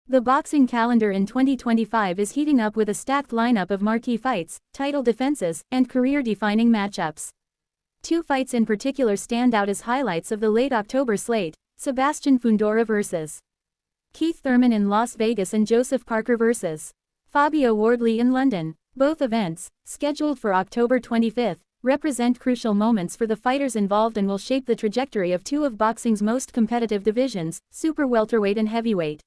The boxing calendar in 2025 is heating up with a stacked lineup of marquee fights, title defenses, and career-defining matchups. Two fights in particular stand out as highlights of the late October slate: Sebastian Fundora vs. Keith Thurman in Las Vegas and Joseph Parker vs. Fabio Wardley in London. Both events, scheduled for October 25, represent crucial moments for the fighters involved and will shape the trajectory of two of boxing's most competitive divisions, super welterweight and heavyweight.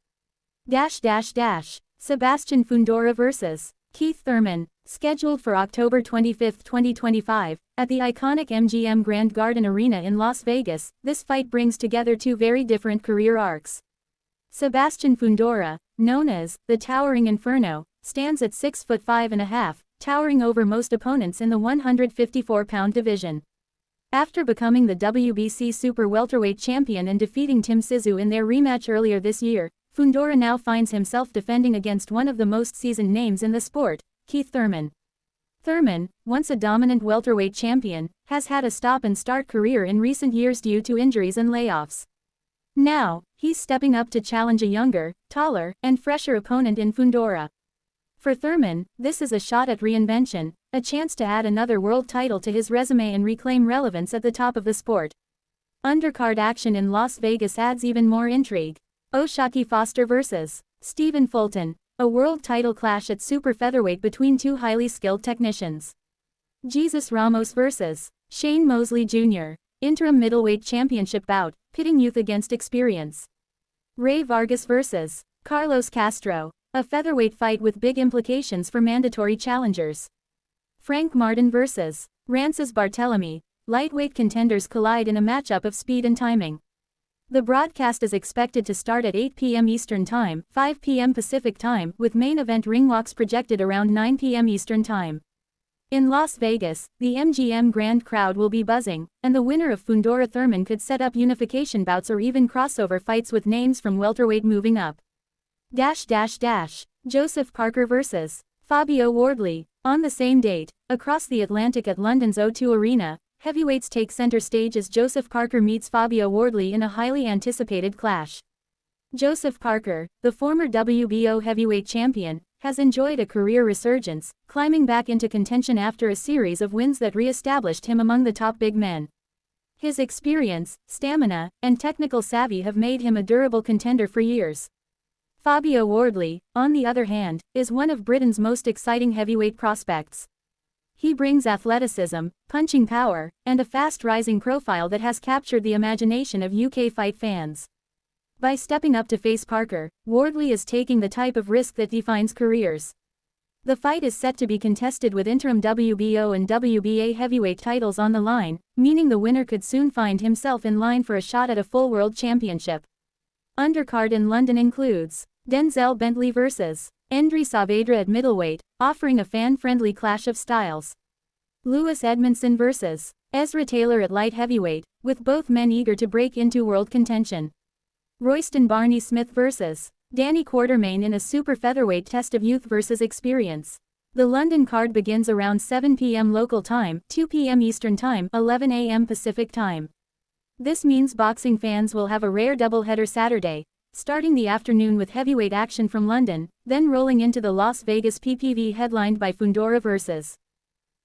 Sebastian Fundora vs. Keith Thurman, scheduled for October 25, 2025, at the iconic MGM Grand Garden Arena in Las Vegas. This fight brings together two very different career arcs. Sebastian Fundora, known as the Towering Inferno, stands at 6'5½", towering over most opponents in the 154-pound division. After becoming the WBC Super Welterweight champion and defeating Tim Sissou in their rematch earlier this year, Fundora now finds himself defending against one of the most seasoned names in the sport, Keith Thurman. Thurman, once a dominant welterweight champion, has had a stop-and-start career in recent years due to injuries and layoffs. Now, he's stepping up to challenge a younger, taller, and fresher opponent in Fondora. For Thurman, this is a shot at reinvention, a chance to add another world title to his resume and reclaim relevance at the top of the sport. Undercard action in Las Vegas adds even more intrigue. O'Shaquie Foster vs. Stephen Fulton, a world title clash at super featherweight between two highly skilled technicians. Jesus Ramos vs. Shane Mosley Jr., interim middleweight championship bout, pitting youth against experience. Ray Vargas vs. Carlos Castro, a featherweight fight with big implications for mandatory challengers. Frank Martin vs. Rances Barthelemy, lightweight contenders collide in a matchup of speed and timing. The broadcast is expected to start at 8 p.m. Eastern Time, 5 p.m. Pacific Time, with main event ring walks projected around 9 p.m. Eastern Time. In Las Vegas, the MGM Grand crowd will be buzzing, and the winner of Fundora Thurman could set up unification bouts or even crossover fights with names from welterweight moving up. Joseph Parker vs. Fabio Wardley. On the same date, across the Atlantic at London's O2 Arena, heavyweights take center stage as Joseph Parker meets Fabio Wardley in a highly anticipated clash. Joseph Parker, the former WBO heavyweight champion, has enjoyed a career resurgence, climbing back into contention after a series of wins that re-established him among the top big men. His experience, stamina, and technical savvy have made him a durable contender for years. Fabio Wardley, on the other hand, is one of Britain's most exciting heavyweight prospects. He brings athleticism, punching power, and a fast-rising profile that has captured the imagination of UK fight fans. By stepping up to face Parker, Wardley is taking the type of risk that defines careers. The fight is set to be contested with interim WBO and WBA heavyweight titles on the line, meaning the winner could soon find himself in line for a shot at a full world championship. Undercard in London includes Denzel Bentley vs. Endri Saavedra at middleweight, offering a fan-friendly clash of styles. Lewis Edmondson vs. Ezra Taylor at light heavyweight, with both men eager to break into world contention. Royston Barney Smith vs. Danny Quartermain in a super featherweight test of youth versus experience. The London card begins around 7 p.m. local time, 2 p.m. Eastern Time, 11 a.m. Pacific Time. This means boxing fans will have a rare doubleheader Saturday, starting the afternoon with heavyweight action from London, then rolling into the Las Vegas PPV headlined by Fondora vs.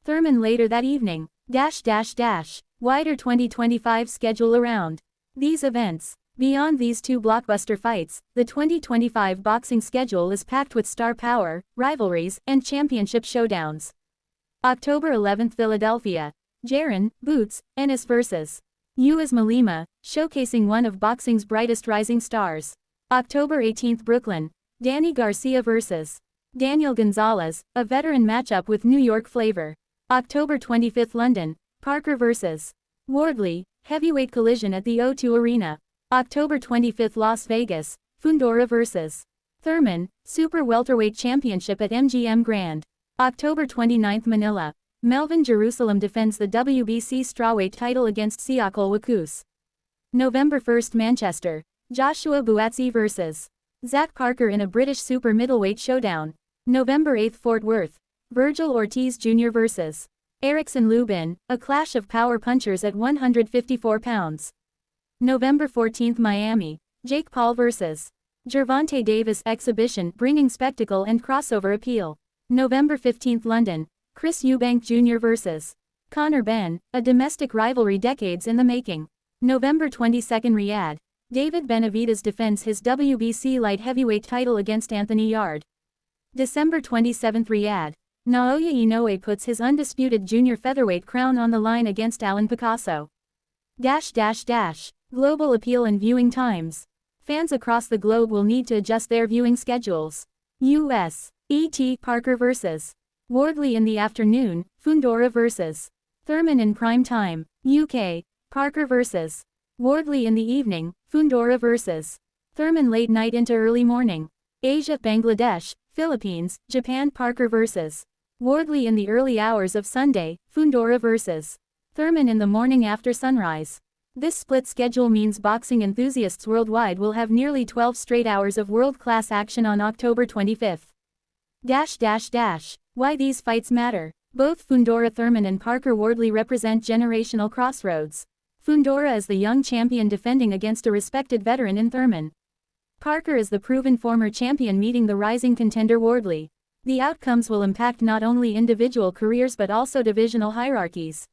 Thurman later that evening. Wider 2025 schedule around these events. Beyond these two blockbuster fights, the 2025 boxing schedule is packed with star power, rivalries, and championship showdowns. October 11, Philadelphia. Jaron Boots Ennis vs. Uaz Malema, showcasing one of boxing's brightest rising stars. October 18, Brooklyn. Danny Garcia vs. Daniel Gonzalez, a veteran matchup with New York flavor. October 25, London. Parker vs. Wardley, heavyweight collision at the O2 Arena. October 25, Las Vegas. Fundora vs. Thurman, super welterweight championship at MGM Grand. October 29, Manila. Melvin Jerusalem defends the WBC strawweight title against Siakol Wakus. November 1, Manchester. Joshua Buatsi vs. Zach Parker in a British super middleweight showdown. November 8, Fort Worth. Virgil Ortiz Jr. vs. Erickson Lubin, a clash of power punchers at 154 pounds. November 14, Miami. Jake Paul vs. Gervonta Davis exhibition bringing spectacle and crossover appeal. November 15, London. Chris Eubank Jr. vs. Conor Benn, a domestic rivalry decades in the making. November 22, Riyadh. David Benavidez defends his WBC light heavyweight title against Anthony Yarde. December 27, Riyadh. Naoya Inoue puts his undisputed junior featherweight crown on the line against Alan Picasso. Global appeal and viewing times. Fans across the globe will need to adjust their viewing schedules. U.S. E.T. Parker vs. Wardley in the afternoon, Fondora vs. Thurman in prime time. UK. Parker vs. Wardley in the evening, Fondora vs. Thurman late night into early morning. Asia, Bangladesh, Philippines, Japan. Parker vs. Wardley in the early hours of Sunday, Fondora vs. Thurman in the morning after sunrise. This split schedule means boxing enthusiasts worldwide will have nearly 12 straight hours of world-class action on October 25. Why these fights matter. Both Fundora Thurman and Parker Wardley represent generational crossroads. Fondora is the young champion defending against a respected veteran in Thurman. Parker is the proven former champion meeting the rising contender Wardley. The outcomes will impact not only individual careers but also divisional hierarchies.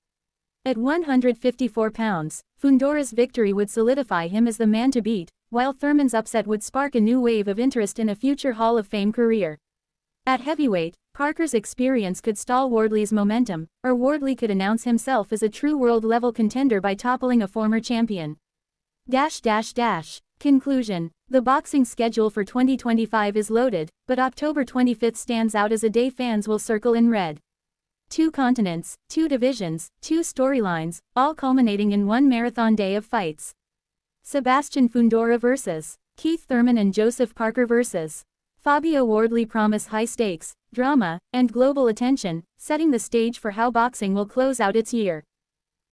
At 154 pounds, Fondora's victory would solidify him as the man to beat, while Thurman's upset would spark a new wave of interest in a future Hall of Fame career. At heavyweight, Parker's experience could stall Wardley's momentum, or Wardley could announce himself as a true world-level contender by toppling a former champion. Conclusion. The boxing schedule for 2025 is loaded, but October 25 stands out as a day fans will circle in red. 2 continents, 2 divisions, 2 storylines, all culminating in one marathon day of fights. Sebastian Fundora vs. Keith Thurman and Joseph Parker vs. Fabio Wardley promise high stakes, drama, and global attention, setting the stage for how boxing will close out its year.